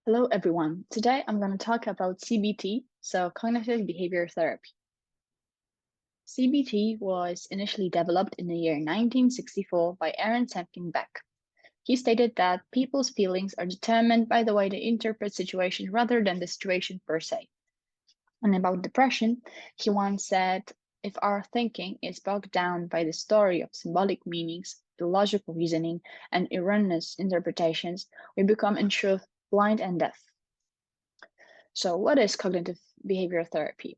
Hello, everyone. Today I'm going to talk about CBT, so cognitive behavior therapy. CBT was initially developed in the year 1964 by Aaron Sampkin Beck. He stated that people's feelings are determined by the way they interpret situation rather than the situation per se. And about depression, he once said, if our thinking is bogged down by the story of symbolic meanings, illogical reasoning, and erroneous interpretations, we become in truth blind and deaf. So, what is cognitive behavior therapy?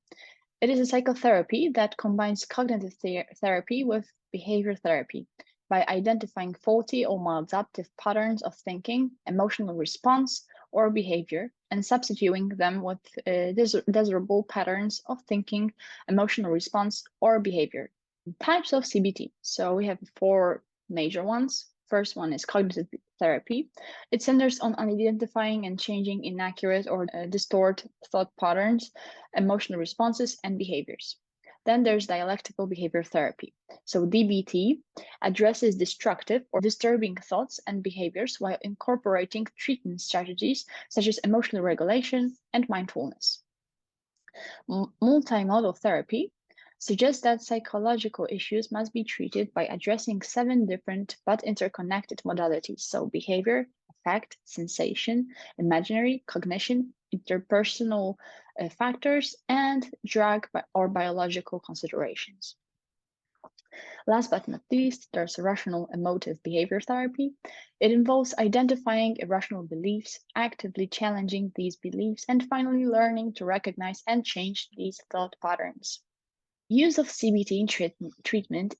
It is a psychotherapy that combines cognitive therapy with behavior therapy by identifying faulty or maladaptive patterns of thinking, emotional response, or behavior, and substituting them with desirable patterns of thinking, emotional response, or behavior. Types of CBT. So we have four major ones. First one is cognitive therapy. It centers on identifying and changing inaccurate or distort thought patterns, emotional responses, and behaviors. Then there's dialectical behavior therapy. So DBT addresses destructive or disturbing thoughts and behaviors while incorporating treatment strategies such as emotional regulation and mindfulness. Multimodal therapy suggests that psychological issues must be treated by addressing 7 different but interconnected modalities. So, behavior, affect, sensation, imaginary, cognition, interpersonal factors, and drug or biological considerations. Last but not least, there's rational emotive behavior therapy. It involves identifying irrational beliefs, actively challenging these beliefs, and finally learning to recognize and change these thought patterns. Use of CBT in treatment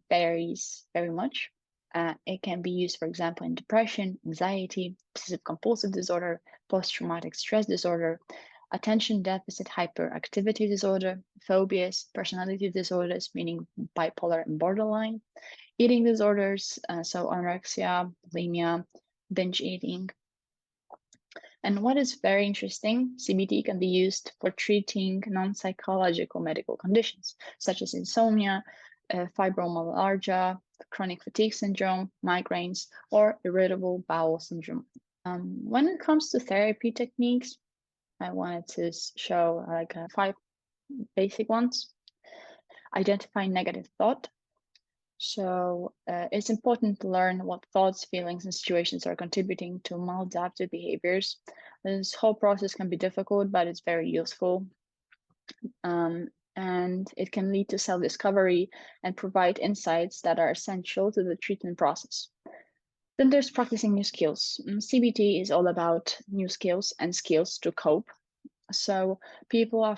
varies very much. It can be used, for example, in depression, anxiety, obsessive compulsive disorder, post traumatic stress disorder, attention deficit hyperactivity disorder, phobias, personality disorders, meaning bipolar and borderline, eating disorders, so anorexia, bulimia, binge eating. And what is very interesting, CBT can be used for treating non-psychological medical conditions, such as insomnia, fibromyalgia, chronic fatigue syndrome, migraines, or irritable bowel syndrome. When it comes to therapy techniques, I wanted to show 5 basic ones. Identifying negative thought. So it's important to learn what thoughts, feelings, and situations are contributing to maladaptive behaviors. This whole process can be difficult, but it's very useful. And it can lead to self-discovery and provide insights that are essential to the treatment process. Then there's practicing new skills. CBT is all about new skills and skills to cope. So people are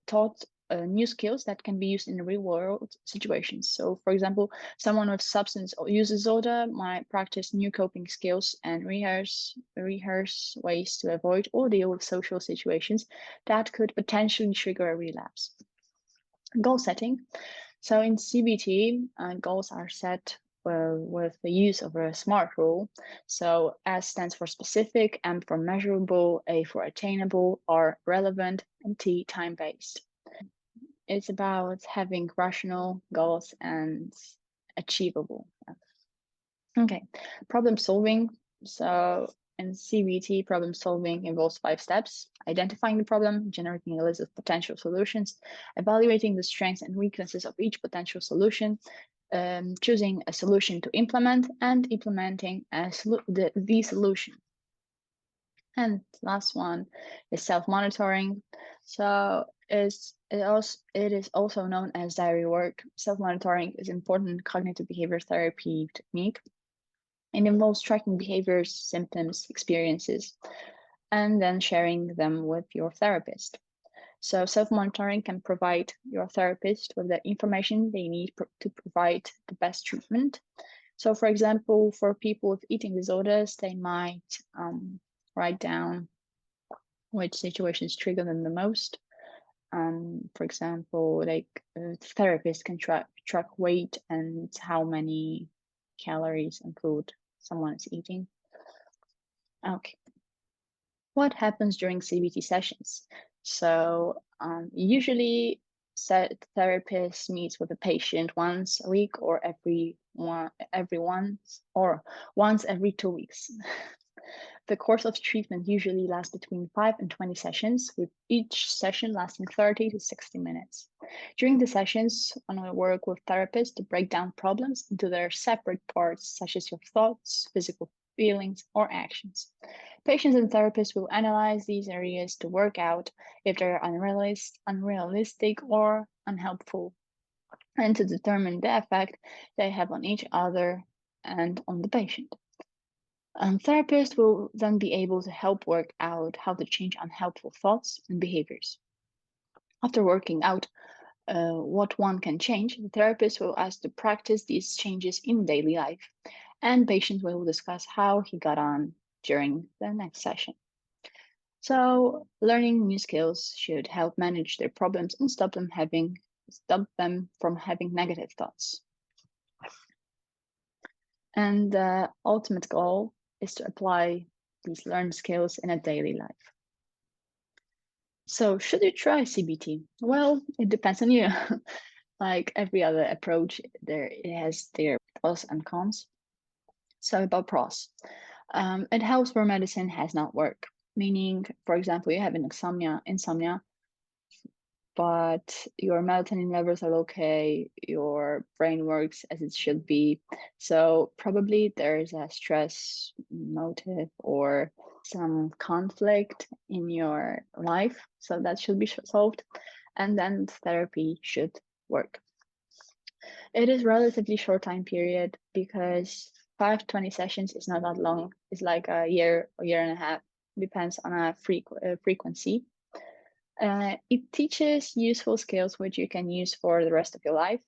taught new skills that can be used in real world situations. So, for example, someone with substance use disorder might practice new coping skills and rehearse ways to avoid or deal with social situations that could potentially trigger a relapse. Goal setting. So in CBT, goals are set with the use of a SMART rule. So S stands for specific, M for measurable, A for attainable, R relevant, and T time-based. It's about having rational goals and achievable. Okay, problem solving. So in CBT, problem solving involves 5 steps: identifying the problem, generating a list of potential solutions, evaluating the strengths and weaknesses of each potential solution, choosing a solution to implement, and implementing the solution. And last one is self-monitoring. So it is also known as diary work. Self-monitoring is important cognitive behavior therapy technique. It involves tracking behaviors, symptoms, experiences, and then sharing them with your therapist. So self-monitoring can provide your therapist with the information they need to provide the best treatment. So for example, for people with eating disorders, they might write down which situations trigger them the most. For example, like a therapist can track weight and how many calories and food someone is eating. Okay. What happens during CBT sessions? So usually therapist meets with a patient once a week or once every 2 weeks. The course of treatment usually lasts between 5 and 20 sessions, with each session lasting 30 to 60 minutes. During the sessions, I will work with therapists to break down problems into their separate parts, such as your thoughts, physical feelings, or actions. Patients and therapists will analyze these areas to work out if they're unrealistic or unhelpful, and to determine the effect they have on each other and on the patient. Therapists will then be able to help work out how to change unhelpful thoughts and behaviors. After working out what one can change, the therapist will ask to practice these changes in daily life, and patients will discuss how he got on during the next session. So, learning new skills should help manage their problems and stop them from having negative thoughts. And the ultimate goal is to apply these learned skills in a daily life. So, should you try CBT? Well, it depends on you. Like every other approach, it has their pros and cons. So, about pros, it helps where medicine has not worked. Meaning, for example, you have insomnia, but your melatonin levels are okay, your brain works as it should be. So probably there's a stress motive or some conflict in your life. So that should be solved. And then therapy should work. It is relatively short time period because 520 sessions is not that long. It's like a year and a half. Depends on a frequency. It teaches useful skills which you can use for the rest of your life.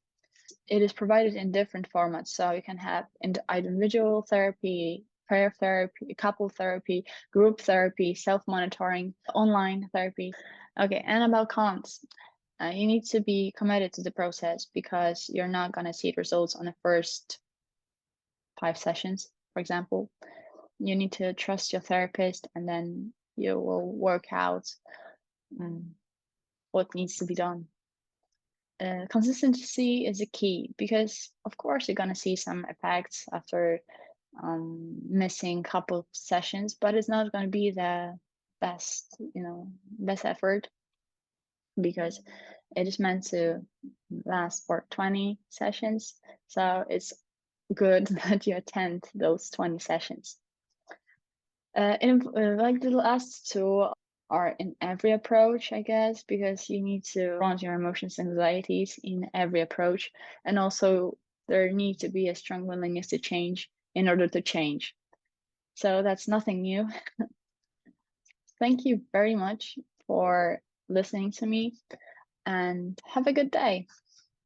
It is provided in different formats, so you can have individual therapy, pair therapy, couple therapy, group therapy, self-monitoring, online therapy. Okay, and about cons. You need to be committed to the process because you're not going to see results on the first 5 sessions, for example. You need to trust your therapist, and then you will work out what needs to be done. Consistency is a key because, of course, you're going to see some effects after missing a couple of sessions, but it's not going to be the best effort because it is meant to last for 20 sessions. So it's good that you attend those 20 sessions. Like the last two are in every approach, I guess, because you need to confront your emotions and anxieties in every approach. And also there needs to be a strong willingness to change in order to change. So that's nothing new. Thank you very much for listening to me and have a good day.